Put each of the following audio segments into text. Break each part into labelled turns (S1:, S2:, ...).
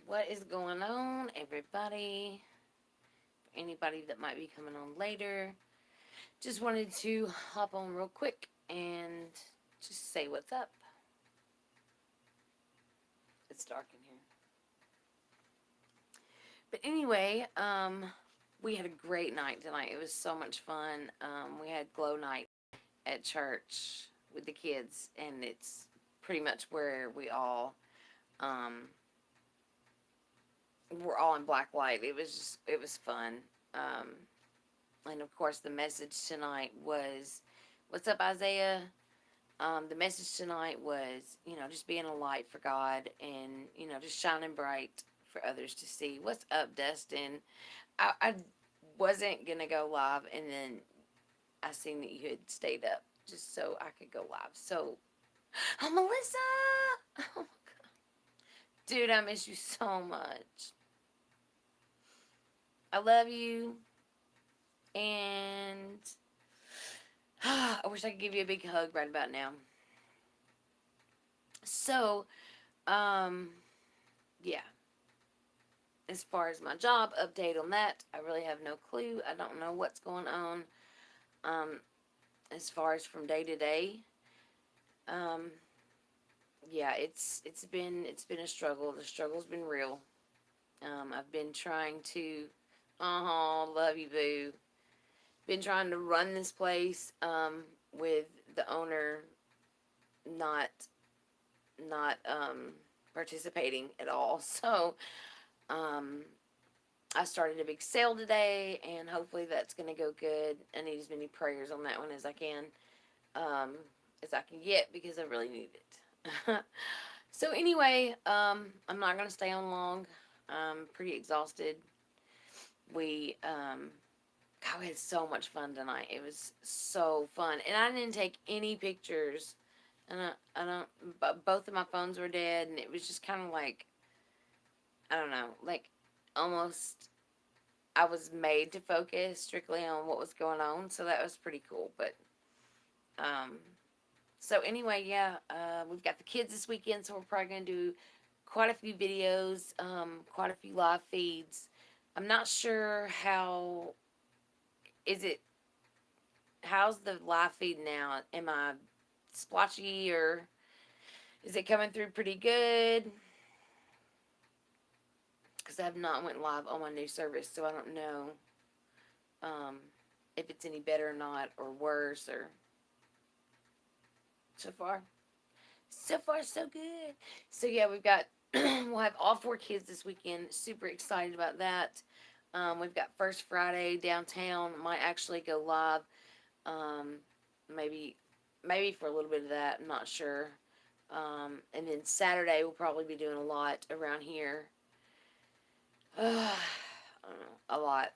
S1: What is going on, everybody? For anybody that might be coming on later, just wanted to hop on real quick and just say what's up. It's dark in here. But anyway, we had a great night tonight. It was so much fun. We had glow night at church with the kids, and it's pretty much where um, we're all in black light. It was fun. Um, and of course, the message tonight was, "What's up, Isaiah?" The message tonight was, just being a light for God and just shining bright for others to see. What's up, Dustin? I wasn't gonna go live, and then I seen that you had stayed up just so I could go live. So, oh, Melissa, oh, dude, I miss you so much. I love you, and I wish I could give you a big hug right about now. So, um, yeah. As far as my job update on that, I really have no clue. I don't know what's going on. Um, as far as from day to day, um, yeah, it's been a struggle. The struggle's been real. I've been trying to, oh, love you, boo. Been trying to run this place with the owner not not participating at all. So um, I started a big sale today, and hopefully that's going to go good. I need as many prayers on that one um, as I can get because I really need it. So anyway, I'm not going to stay on long. I'm pretty exhausted. God, we had so much fun tonight. It was so fun, and I didn't take any pictures. And I don't. But both of my phones were dead, and it was just kind of like, I don't know, like almost I was made to focus strictly on what was going on, so that was pretty cool. But um, so anyway, yeah, we've got the kids this weekend, so we're probably gonna do quite a few videos, quite a few live feeds. I'm not sure how is it. How's the live feed now? Am I splotchy or is it coming through pretty good? Because I have not went live on my new service, so I don't know um, if it's any better or not, or worse, or so far. So far, so good. So yeah, we've got we'll have all four kids this weekend. Super excited about that. We've got First Friday downtown. Might actually go live. Um, maybe maybe for a little bit of that. I'm not sure. And then Saturday we'll probably be doing a lot around here. I don't know, a lot.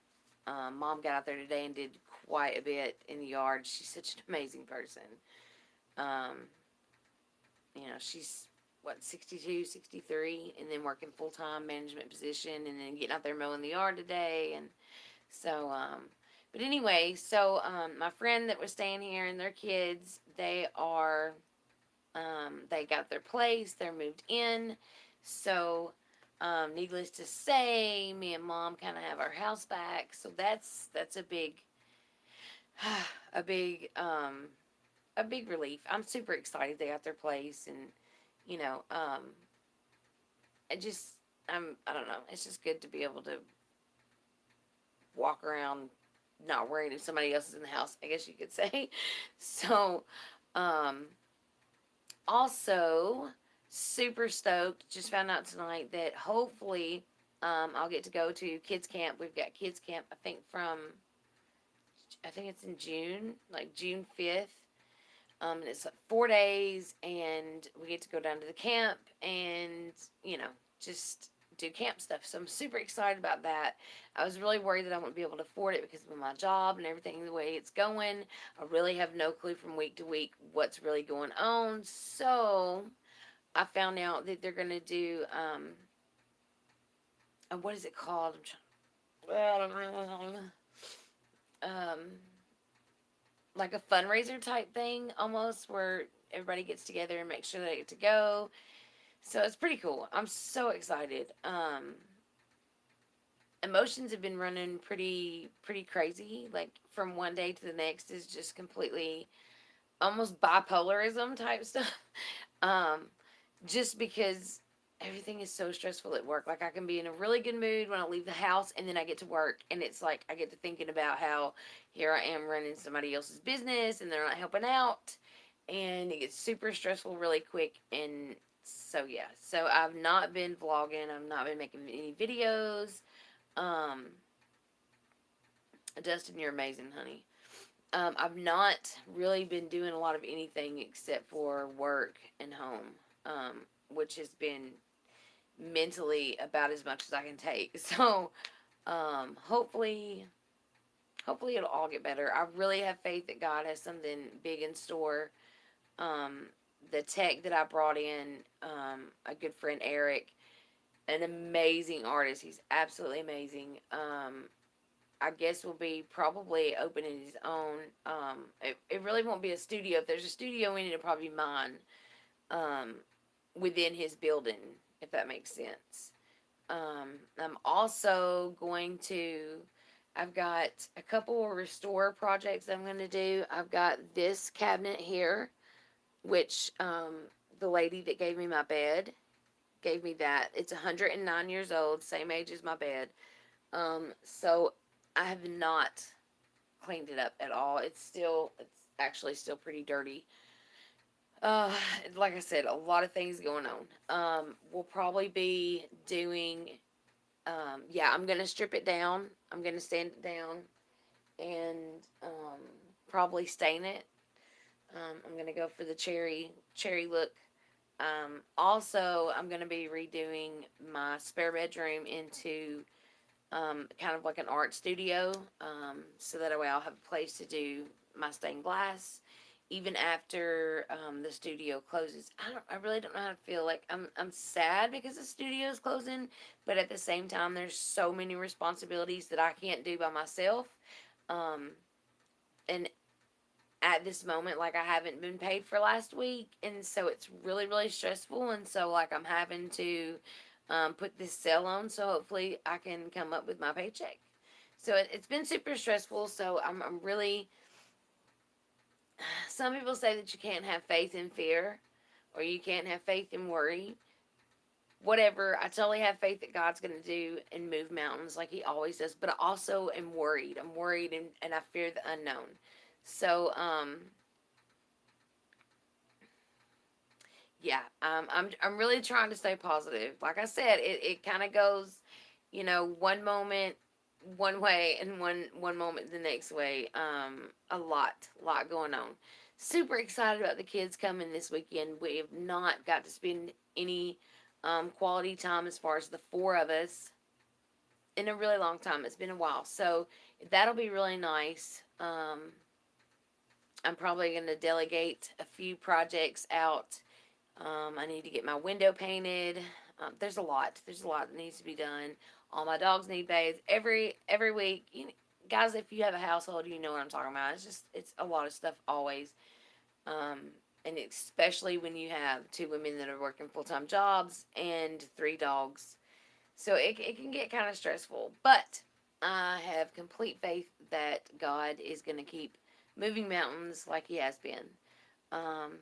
S1: Mom got out there today and did quite a bit in the yard. She's such an amazing person. Um, she's what 62, 63, and then working full-time management position, and then getting out there mowing the yard today. And so but anyway, so my friend that was staying here and their kids, they got their place, they're moved in. So needless to say, me and mom kind of have our house back, so that's a big a big a big relief. I'm super excited they got their place, and you know, I just I don't know. It's just good to be able to walk around not worrying if somebody else is in the house, I guess you could say. So, um, also super stoked. Just found out tonight that hopefully I'll get to go to kids camp. We've got kids camp. I think it's in June, like June 5th. And it's like 4 days, and we get to go down to the camp and, you know, just do camp stuff. So I'm super excited about that. I was really worried that I wouldn't be able to afford it because of my job and everything the way it's going. I really have no clue from week to week what's really going on. So I found out that they're going to do, what is it called? Um, like a fundraiser type thing almost, where everybody gets together and makes sure they get to go. So it's pretty cool. I'm so excited. Emotions have been running pretty crazy. Like from one day to the next is just completely almost bipolarism type stuff. Um, just because everything is so stressful at work. Like I can be in a really good mood when I leave the house and then I get to work and it's like I get to thinking about how here I am running somebody else's business and they're not helping out and it gets super stressful really quick and so yeah. So I've not been vlogging, I've not been making any videos. Um Dustin, you're amazing, honey. I've not really been doing a lot of anything except for work and home, which has been mentally about as much as I can take. So, hopefully, hopefully it'll all get better. I really have faith that God has something big in store. Um, the tech that I brought in, a good friend Eric, an amazing artist. He's absolutely amazing. I guess will be probably opening his own. It really won't be a studio. If there's a studio in it, it'll probably be mine. Um, within his building, if that makes sense. I'm also going to. I've got a couple of restore projects I'm going to do. I've got this cabinet here, which the lady that gave me my bed gave me that. It's 109 years old, same age as my bed. So I have not cleaned it up at all. It's actually still pretty dirty. Uh, like I said, a lot of things going on. We'll probably be doing, yeah, I'm gonna strip it down. I'm gonna sand it down and probably stain it. I'm gonna go for the cherry look. Also, I'm gonna be redoing my spare bedroom into kind of like an art studio, so that way I'll have a place to do my stained glass, even after the studio closes. I really don't know how to feel. Like I'm sad because the studio is closing, but at the same time, there's so many responsibilities that I can't do by myself, um, and at this moment, like I haven't been paid for last week, and so it's really stressful, and so like I'm having to put this sale on, so hopefully I can come up with my paycheck. So it's been super stressful. So I'm really. Some people say that you can't have faith in fear, or you can't have faith in worry. Whatever, I totally have faith that God's going to do and move mountains like He always does. But I also am worried. I'm worried and I fear the unknown. So yeah, I'm really trying to stay positive. Like I said, it kind of goes, one moment one way and one moment the next way. A lot going on. Super excited about the kids coming this weekend. We have not got to spend any quality time as far as the four of us in a really long time. It's been a while, so that'll be really nice. I'm probably going to delegate a few projects out. I need to get my window painted. There's a lot. There's a lot that needs to be done. All my dogs need bathes every week. Guys, if you have a household, you know what I'm talking about. It's a lot of stuff always. Um, and especially when you have two women that are working full time jobs and three dogs, so it can get kind of stressful. But I have complete faith that God is going to keep moving mountains like He has been. Um,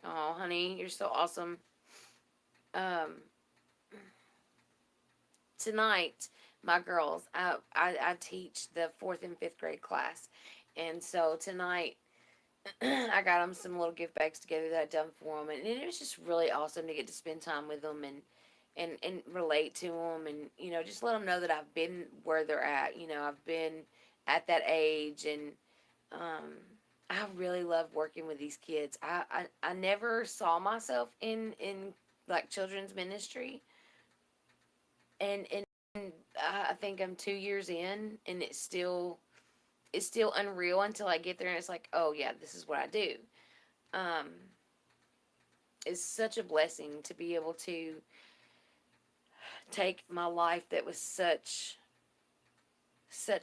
S1: Oh, honey, you're so awesome. Um, Tonight, my girls, I teach the fourth and fifth grade class, and so tonight I got them some little gift bags together that I done for them, and it was just really awesome to get to spend time with them and relate to them, and just let them know that I've been where they're at. I've been at that age, and um, I really love working with these kids. I never saw myself in like children's ministry, and I think I'm 2 years in, and it's still unreal until I get there, and it's like, oh yeah, this is what I do. Um, it's such a blessing to be able to take my life that was such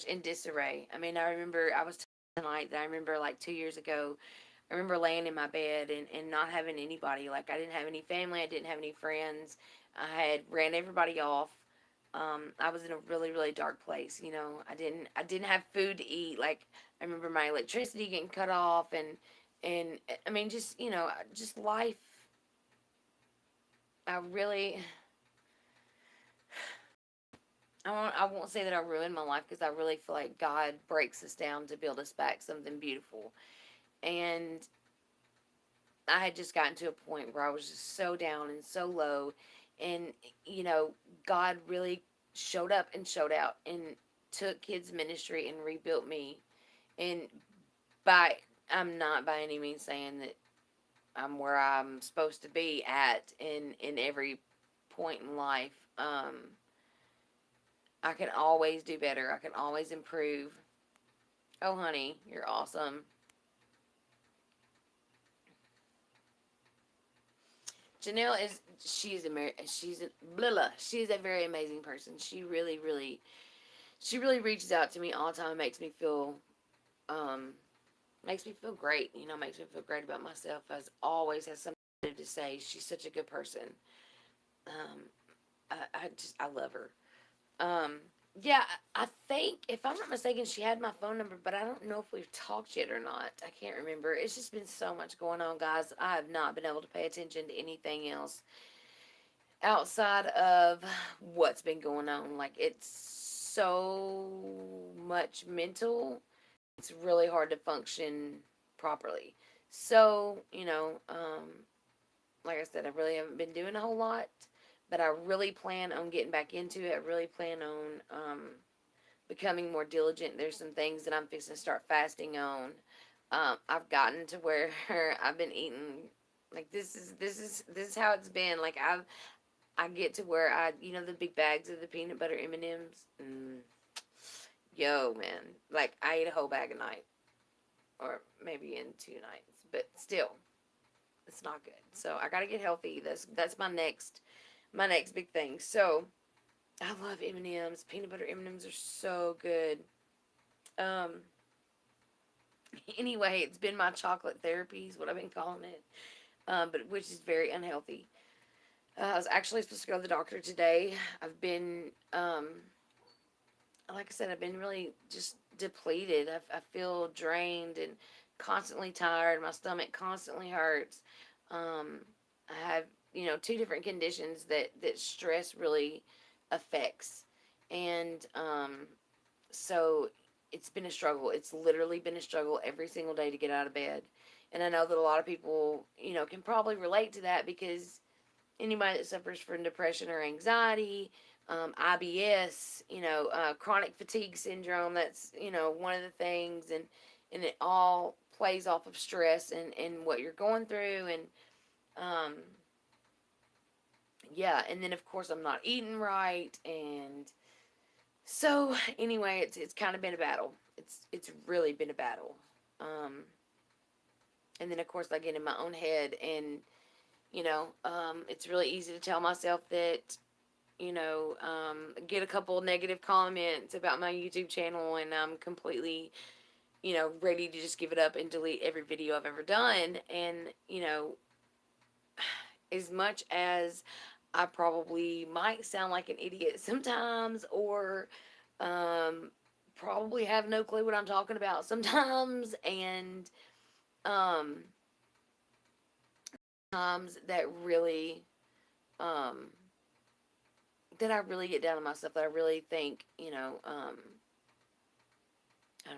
S1: in disarray. I mean, I remember I was tonight that I remember like 2 years ago. I remember laying in my bed and not having anybody. Like, I didn't have any family. I didn't have any friends. I had ran everybody off. I was in a really, really dark place. I didn't have food to eat. Like, I remember my electricity getting cut off, and I mean, just life. I really, I won't say that I ruined my life, because I really feel like God breaks us down to build us back something beautiful. And I had just gotten to a point where I was just so down and so low, and you know, God really showed up and showed out and took kids ministry and rebuilt me. And by I'm not by any means saying that I'm where I'm supposed to be at in every point in life. I can always do better. I can always improve. Oh, honey, you're awesome. Janelle is she's a very amazing person. She really reaches out to me all the time. Um makes me feel great. Makes me feel great about myself. As always has something to say. She's such a good person. Um, I love her. Um, yeah, I think, if I'm not mistaken, she had my phone number, but I don't know if we've talked yet or not. I can't remember. It's just been so much going on, guys. I have not been able to pay attention to anything else outside of what's been going on. Like, it's so much mental. It's really hard to function properly. So, like I said, I really haven't been doing a whole lot, but I really plan on getting back into it. I really plan on becoming more diligent. There's some things that I'm fixing to start fasting on. I've gotten to where I've been eating, like, this is how it's been. Like, I get to where the big bags of the peanut butter M&Ms. Yo, man, like, I ate a whole bag a night, or maybe in 2 nights, but still, it's not good. So I gotta get healthy. That's my next big thing. So I love M&Ms. Peanut butter M&Ms are so good. Um. Anyway, it's been my chocolate therapy is what I've been calling it. But which is very unhealthy. I was actually supposed to go to the doctor today. I've been, like I said, I've been really just depleted. I feel drained and constantly tired. My stomach constantly hurts. Um, I have, two different conditions that stress really affects. And so it's been a struggle. It's literally been a struggle every single day to get out of bed. And I know that a lot of people, can probably relate to that, because anybody that suffers from depression or anxiety, IBS, chronic fatigue syndrome, that's, one of the things. And it all plays off of stress and what you're going through. And, um, yeah. And then, of course, I'm not eating right. And so, anyway, it's kind of been a battle. It's really been a battle. Um, and then, of course, I get in my own head, and it's really easy to tell myself that, get a couple negative comments about my YouTube channel, and I'm completely, ready to just give it up and delete every video I've ever done. And, as much as I probably might sound like an idiot sometimes, or um, probably have no clue what I'm talking about sometimes, and um, times um, that I really get down on myself, that I really think, I don't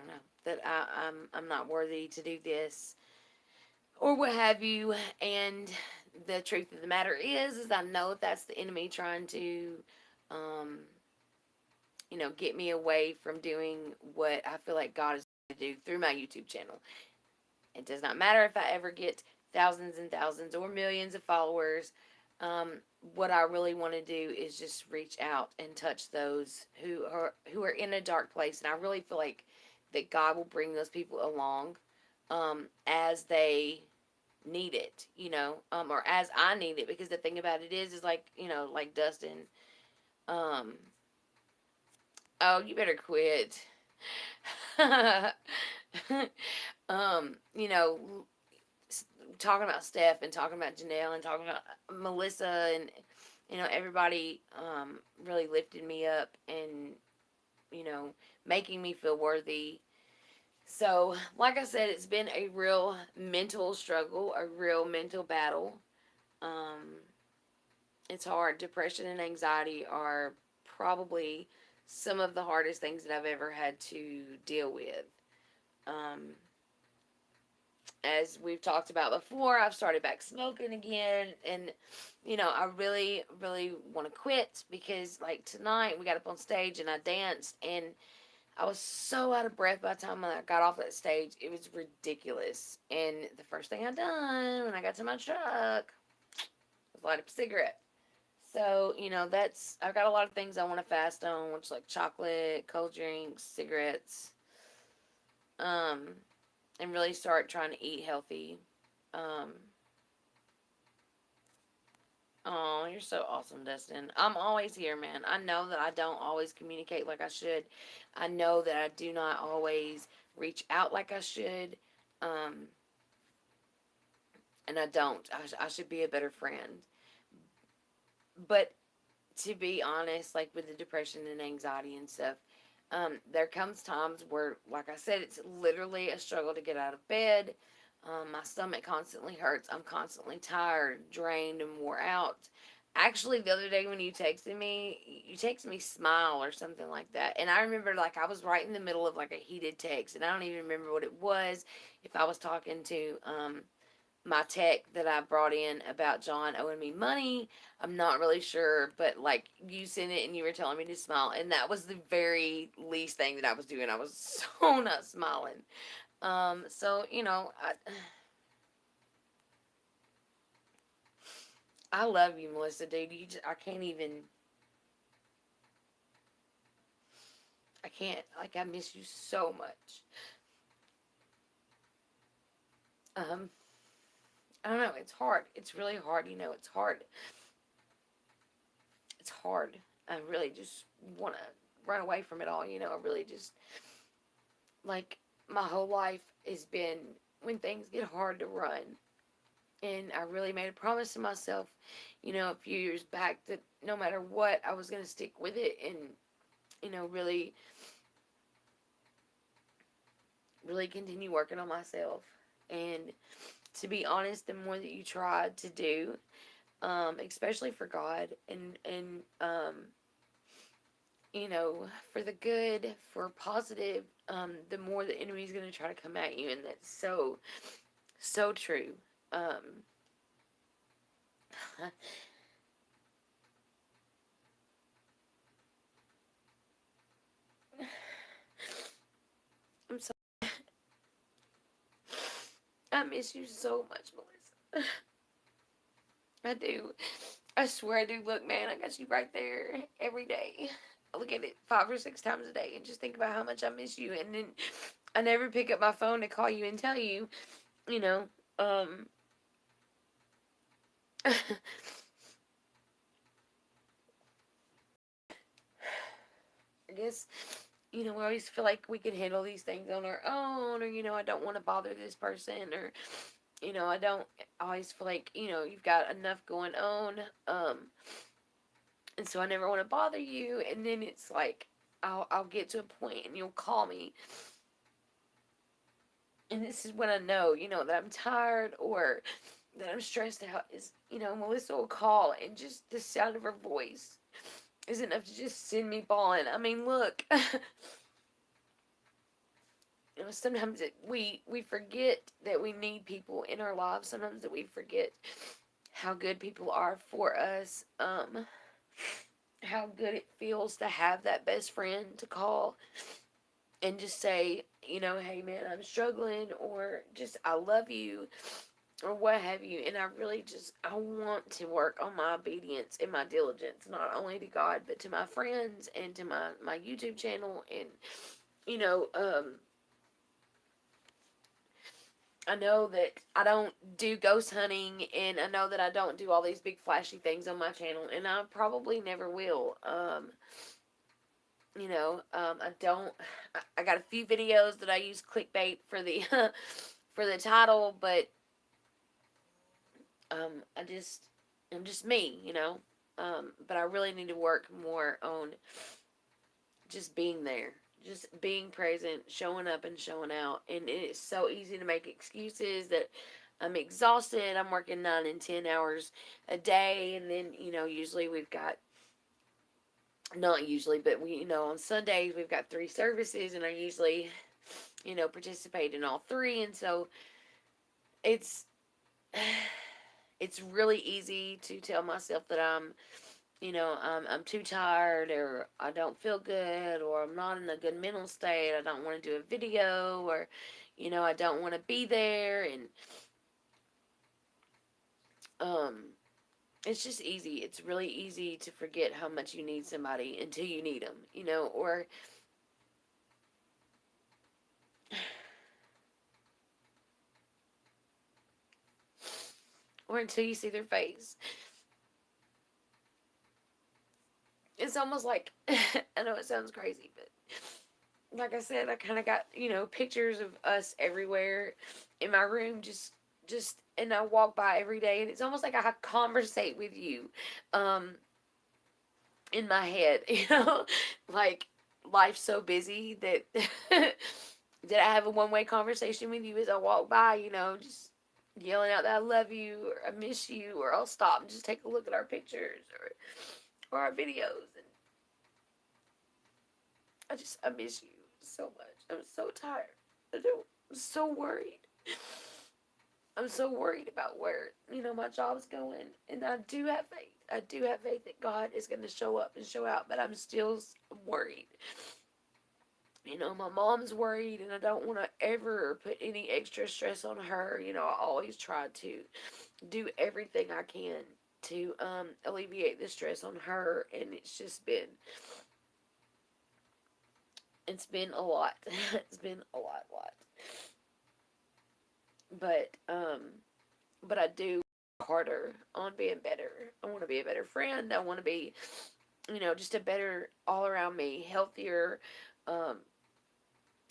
S1: know, that I'm not worthy to do this, or what have you. And the truth of the matter is I know that that's the enemy trying to, um, get me away from doing what I feel like God is going to do through my YouTube channel. It does not matter if I ever get thousands and thousands or millions of followers. Um, what I really want to do is just reach out and touch those who are in a dark place, and I really feel like that God will bring those people along, as they need it, or as I need it. Because the thing about it is like, like Dustin. Um, oh, you better quit. um, you know, talking about Steph and talking about Janelle and talking about Melissa and everybody really lifted me up and you know making me feel worthy. So, like I said, it's been a real mental struggle, a real mental battle. Um, it's hard. Depression and anxiety are probably some of the hardest things that I've ever had to deal with. Um, as we've talked about before, I've started back smoking again, and I really, really want to quit because, like tonight, we got up on stage and I danced, and I was so out of breath by the time I got off that stage. It was ridiculous. And the first thing I done when I got to my truck was light up a cigarette. So, I've got a lot of things I want to fast on, which like chocolate, cold drinks, cigarettes, um, and really start trying to eat healthy. Um, oh, you're so awesome, Dustin. I'm always here, man. I know that I don't always communicate like I should. I know that I do not always reach out like I should. Um, and I don't. I should be a better friend. But to be honest, like with the depression and anxiety and stuff, there comes times where, like I said, it's literally a struggle to get out of bed. My stomach constantly hurts. I'm constantly tired, drained, and wore out. Actually, the other day when you texted me smile or something like that. And I remember like I was right in the middle of like a heated text, and I don't even remember what it was. If I was talking to my tech that I brought in about John owing me money. I'm not really sure, but like you sent it and you were telling me to smile, and that was the very least thing that I was doing. I was so not smiling. So I love you, Melissa, dude. I can't even. I can't. Like I miss you so much. Um, I don't know. It's hard. It's really hard. It's hard. It's hard. I really just want to run away from it all. I really just like my whole life has been when things get hard to run. And I really made a promise to myself, a few years back that no matter what, I was going to stick with it and, really, really continue working on myself. And to be honest, the more that you try to do, especially for God and for the good, for positive, the more the enemy's going to try to come at you. And that's so, so true. Um, I'm so, I miss you so much, Melissa. I do. I swear I do. Look, man, I got you right there every day. I look at it 5 or 6 times a day and just think about how much I miss you. And then I never pick up my phone to call you and tell you, you know, um, I guess, we always feel like we can handle these things on our own, or, I don't want to bother this person, or, I don't always feel like, you've got enough going on. And so I never want to bother you. And then it's like, I'll get to a point and you'll call me. And this is when I know, that I'm tired or that I'm stressed out is, Melissa will call and just the sound of her voice is enough to just send me bawling. I mean, look, sometimes we forget that we need people in our lives. Sometimes that we forget how good people are for us. How good it feels to have that best friend to call and just say, hey man, I'm struggling, or just I love you, or what have you. And I want to work on my obedience and my diligence, not only to God, but to my friends and to my YouTube channel. And, you know, um, I know that I don't do ghost hunting, and I know that I don't do all these big flashy things on my channel, and I probably never will. I don't. I got a few videos that I use clickbait for the for the title, but I'm just me, you know. But I really need to work more on just being there, just being present, showing up and showing out. And it is so easy to make excuses that I'm exhausted. I'm working 9 and 10 hours a day, and then usually we've got, not usually, but we on Sundays we've got 3 services, and I usually participate in all three, and so it's it's really easy to tell myself that I'm too tired, or I don't feel good, or I'm not in a good mental state. I don't want to do a video, or I don't want to be there, and um, it's just easy. It's really easy to forget how much you need somebody until you need them, or until you see their face. It's almost like I know it sounds crazy, but like I said, I kind of got pictures of us everywhere in my room, just and I walk by every day, and it's almost like I conversate with you, um, in my head, like life's so busy that that I have a one-way conversation with you as I walk by, just yelling out that I love you, or I miss you, or I'll stop and just take a look at our pictures, or our videos, and I miss you so much. I'm so tired. I'm so worried. I'm so worried about where, my job's going. And I do have faith. I do have faith that God is going to show up and show out, but I'm still worried. My mom's worried, and I don't want to ever put any extra stress on her. I always try to do everything I can to alleviate the stress on her, and it's been a lot. It's been a lot. But I do harder on being better. I want to be a better friend. I want to be, just a better all around me, healthier. Um,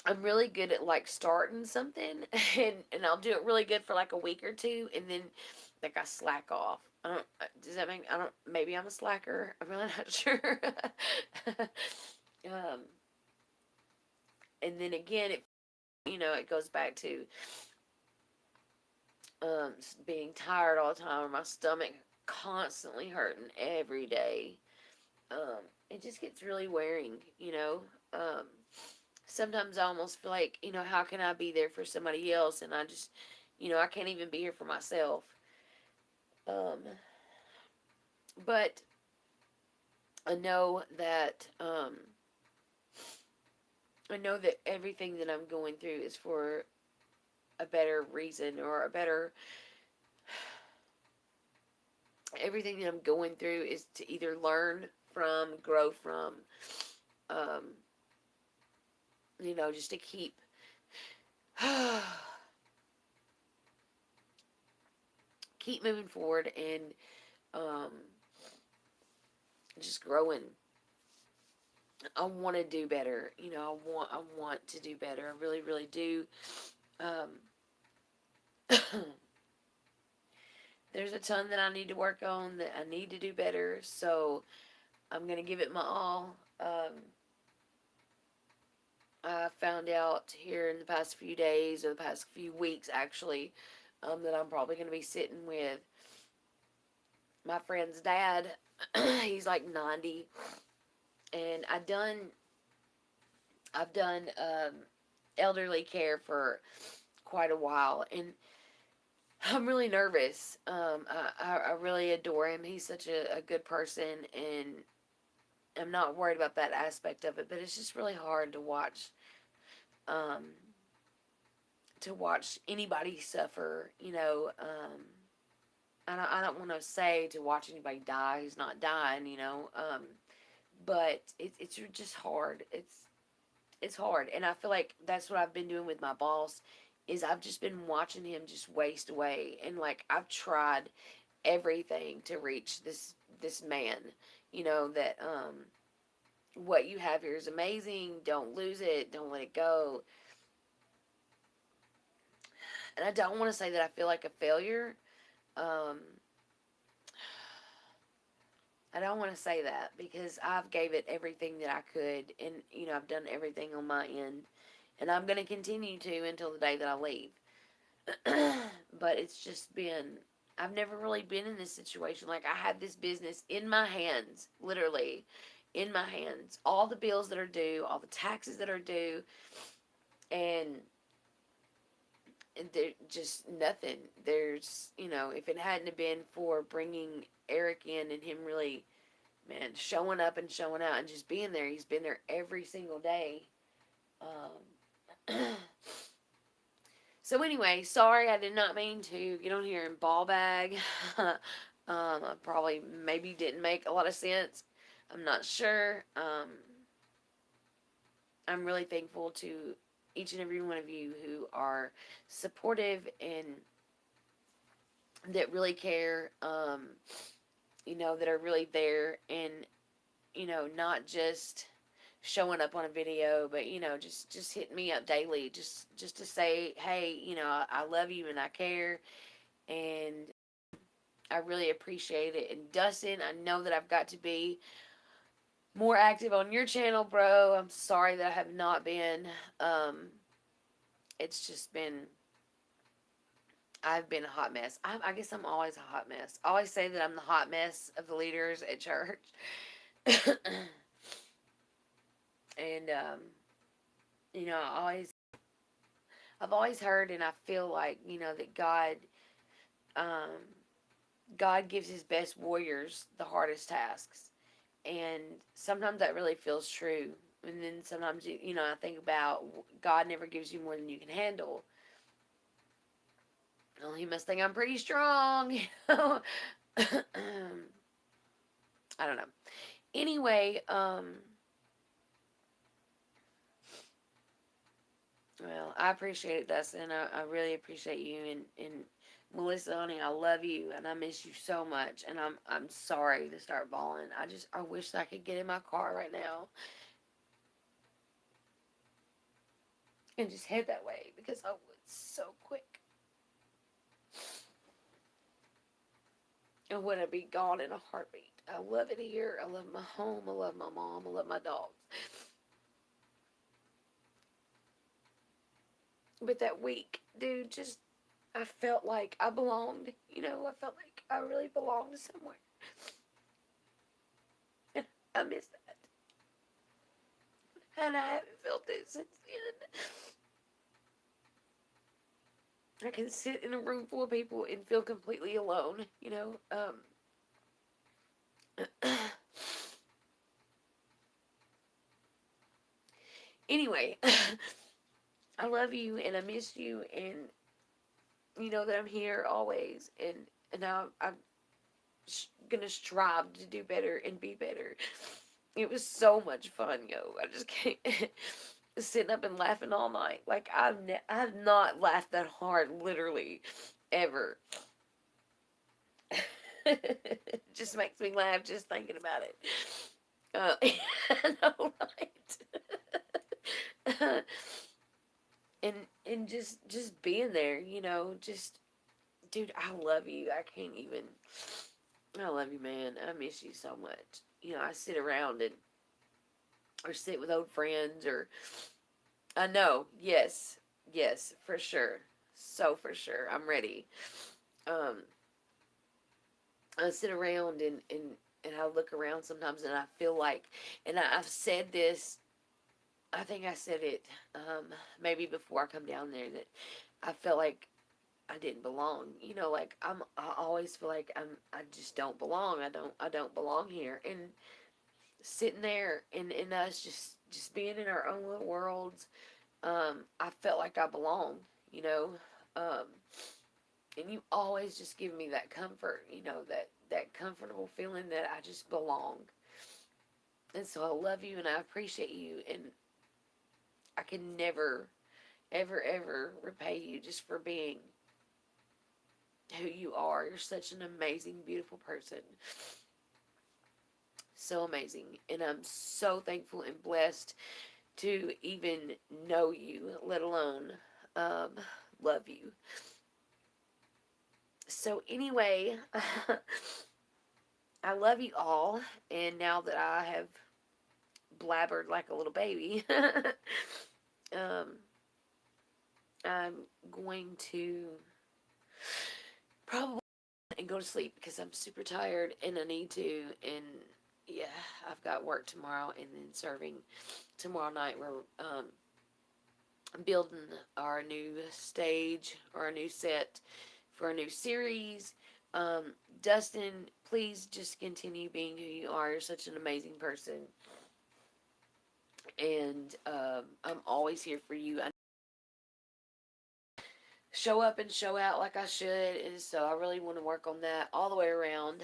S1: I'm really good at like starting something, and I'll do it really good for like a week or two, and then like I slack off. I don't. Does that mean I don't? Maybe I'm a slacker. I'm really not sure. um, and then again, it goes back to being tired all the time, or my stomach constantly hurting every day. It just gets really wearing, Um, Sometimes I almost feel like, how can I be there for somebody else? And I just, I can't even be here for myself. Um, but I know that, everything that I'm going through is for a better reason, or a better, everything that I'm going through is to either learn from, grow from, um, just to keep moving forward, and um, just growing. I want to do better. I want to do better. I really, really do. Um, there's a ton that I need to work on, that I need to do better. So I'm gonna give it my all. I found out here in the past few days, or the past few weeks actually, that I'm probably gonna be sitting with my friend's dad. He's like 90, and I've done elderly care for quite a while, and I'm really nervous. I really adore him. He's such a good person, and I'm not worried about that aspect of it. But it's just really hard um, to watch anybody suffer. I don't want to say to watch anybody die who's not dying. But it's just hard. It's hard, and I feel like that's what I've been doing with my boss. Is I've just been watching him just waste away, and like I've tried everything to reach this man. That what you have here is amazing. Don't lose it. Don't let it go. And I don't want to say that I feel like a failure, Um, I don't want to say that because I've gave it everything that I could, and I've done everything on my end, and I'm going to continue to until the day that I leave. But it's just been, I've never really been in this situation. Like, I had this business in my hands, literally in my hands. All the bills that are due, all the taxes that are due, and there just nothing. There's, if it hadn't have been for bringing Eric in and him really, man, showing up and showing out and just being there, he's been there every single day. Um, So anyway, sorry, I did not mean to get on here and ball bag. I probably maybe didn't make a lot of sense. I'm not sure. I'm really thankful to each and every one of you who are supportive and that really care. That are really there and not just showing up on a video, but just hitting me up daily, just to say, hey, I love you and I care, and I really appreciate it. And Dustin, I know that I've got to be more active on your channel, bro. I'm sorry that I have not been. Um, it's just been, I've been a hot mess. I guess I'm always a hot mess. I always say that I'm the hot mess of the leaders at church. And I I've always heard, and I feel like that um, God gives His best warriors the hardest tasks, and sometimes that really feels true. And then sometimes I think about God never gives you more than you can handle. Well, He must think I'm pretty strong. I don't know. Anyway, well, I appreciate it, Dustin. I really appreciate you, and Melissa, honey, I love you, and I miss you so much. And I'm sorry to start bawling. I wish that I could get in my car right now and just head that way because I would so quick. And would I be gone in a heartbeat? I love it here. I love my home. I love my mom. I love my dogs. But that week, dude, just I felt like I belonged. I felt like I really belonged somewhere. And I miss that. And I haven't felt it since then. I can sit in a room full of people and feel completely alone. Anyway, I love you and I miss you, and you know that I'm here always, and now I'm gonna strive to do better and be better. It was so much fun, yo. I just can't sitting up and laughing all night. Like I've not laughed that hard literally ever. It just makes me laugh just thinking about it. I know, right? and just being there, just dude, I love you. I can't even. I love you, man. I miss you so much. I sit around and or sit with old friends or I know, yes, yes, for sure, so for sure, I'm ready. Um, I sit around and I look around sometimes and I feel like, and I've said this. I think I said it maybe before I come down there that I felt like I didn't belong. Like I always feel like I just don't belong. I don't belong here. And sitting there and us just being in our own little worlds, I felt like I belonged, you know. Um, and you always just give me that comfort, that comfortable feeling that I just belong. And so I love you and I appreciate you, and I can never ever ever repay you just for being who you are. You're such an amazing, beautiful person. So amazing. And I'm so thankful and blessed to even know you, let alone um, love you. So anyway, I love you all, and now that I have blabbered like a little baby, um, I'm going to probably and go to sleep because I'm super tired and I need to. And yeah, I've got work tomorrow and then serving tomorrow night. We're building our new stage or a new set for a new series. Dustin, please just continue being who you are. You're such an amazing person. And I'm always here for you. I show up and show out like I should. And so I really want to work on that all the way around.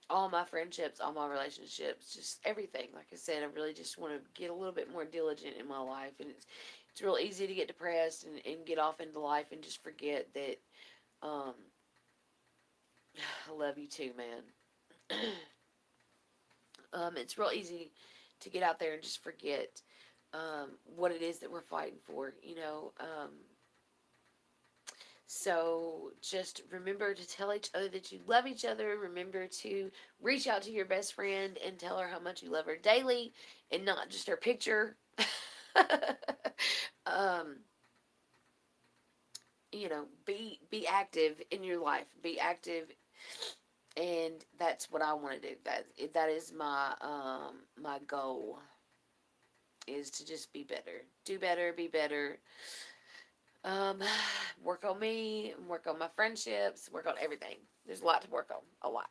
S1: All my friendships, all my relationships, just everything. Like I said, I really just want to get a little bit more diligent in my life. And it's real easy to get depressed and get off into life and just forget that um, I love you too, man. It's real easy to get out there and just forget what it is that we're fighting for, you know. So just remember to tell each other that you love each other. Remember to reach out to your best friend and tell her how much you love her daily and not just her picture. um, you know, be active in your life. Be active, and that's what I want to do. That is my goal, is to just be better. Do better, be better. Um, work on me, work on my friendships, work on everything. There's a lot to work on, a lot.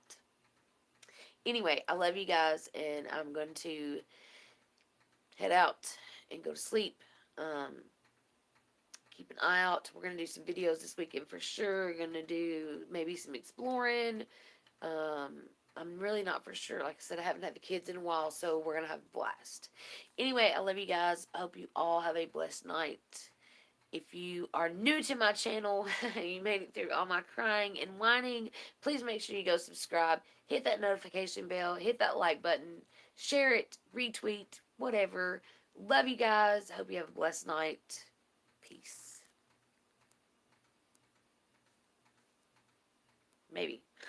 S1: Anyway, I love you guys, and I'm going to head out and go to sleep. Um, keep an eye out. We're going to do some videos this weekend for sure. We're going to do maybe some exploring. Um, I'm really not for sure. Like I said, I haven't had the kids in a while, so we're going to have a blast. Anyway, I love you guys. I hope you all have a blessed night. If you are new to my channel, you made it through all my crying and whining, please make sure you go subscribe, hit that notification bell, hit that like button, share it, retweet, whatever. Love you guys. Hope you have a blessed night. Peace. Maybe.